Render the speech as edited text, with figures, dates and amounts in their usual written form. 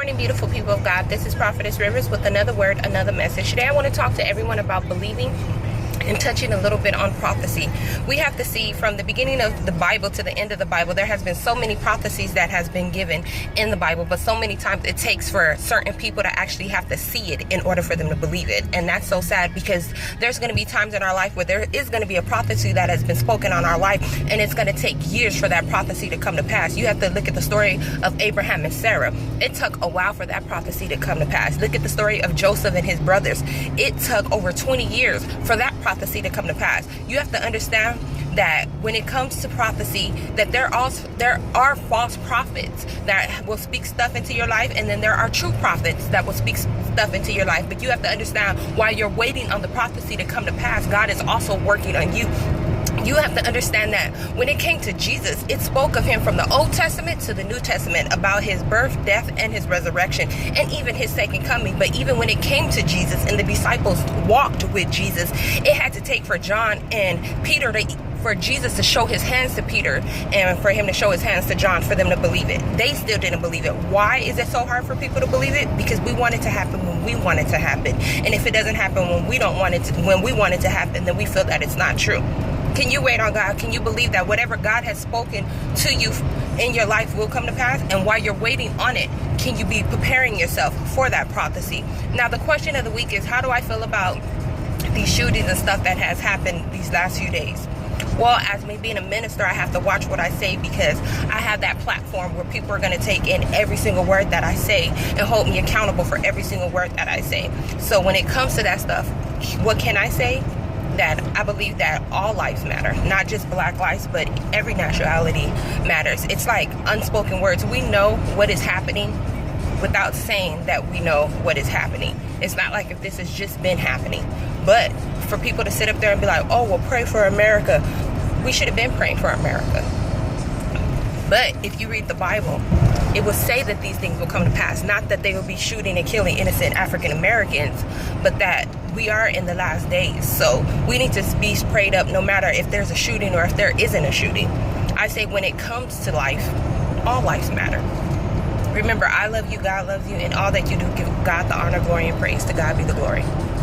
morning, beautiful people of God. This is Prophetess Rivers with another word, another message. Today I want to talk to everyone about believing and touching a little bit on prophecy. We have to see from the beginning of the Bible to the end of the Bible, there has been so many prophecies that has been given in the Bible, but so many times it takes for certain people to actually have to see it in order for them to believe it. And that's so sad, because there's going to be times in our life where there is going to be a prophecy that has been spoken on our life, and it's going to take years for that prophecy to come to pass. You have to look at the story of Abraham and Sarah. It took a while for that prophecy to come to pass. Look at the story of Joseph and his brothers. It took over 20 years for that prophecy to come to pass. You have to understand that when it comes to prophecy, that there are false prophets that will speak stuff into your life, and then there are true prophets that will speak stuff into your life. But you have to understand, while you're waiting on the prophecy to come to pass, God is also working on you. You have to understand that when it came to Jesus, it spoke of him from the Old Testament to the New Testament about his birth, death, and his resurrection, and even his second coming. But even when it came to Jesus and the disciples walked with Jesus, it had to take for John and Peter for Jesus to show his hands to Peter and for him to show his hands to John for them to believe it. They still didn't believe it. Why is it so hard for people to believe it? Because we want it to happen when we want it to happen. And if it doesn't happen when we want it to happen, then we feel that it's not true. Can you wait on God? Can you believe that whatever God has spoken to you in your life will come to pass? And while you're waiting on it, can you be preparing yourself for that prophecy? Now, the question of the week is, how do I feel about these shootings and stuff that has happened these last few days? Well, as me being a minister, I have to watch what I say, because I have that platform where people are going to take in every single word that I say and hold me accountable for every single word that I say. So when it comes to that stuff, what can I say? That I believe that all lives matter, not just black lives, but every nationality matters. It's like unspoken words. We know what is happening without saying that we know what is happening. It's not like if this has just been happening. But for people to sit up there and be like, oh, well, pray for America. We should have been praying for America. But if you read the Bible, it will say that these things will come to pass. Not that they will be shooting and killing innocent African Americans, but that we are in the last days. So we need to be prayed up no matter if there's a shooting or if there isn't a shooting. I say when it comes to life, all lives matter. Remember, I love you, God loves you, and all that you do, give God the honor, glory, and praise. To God be the glory.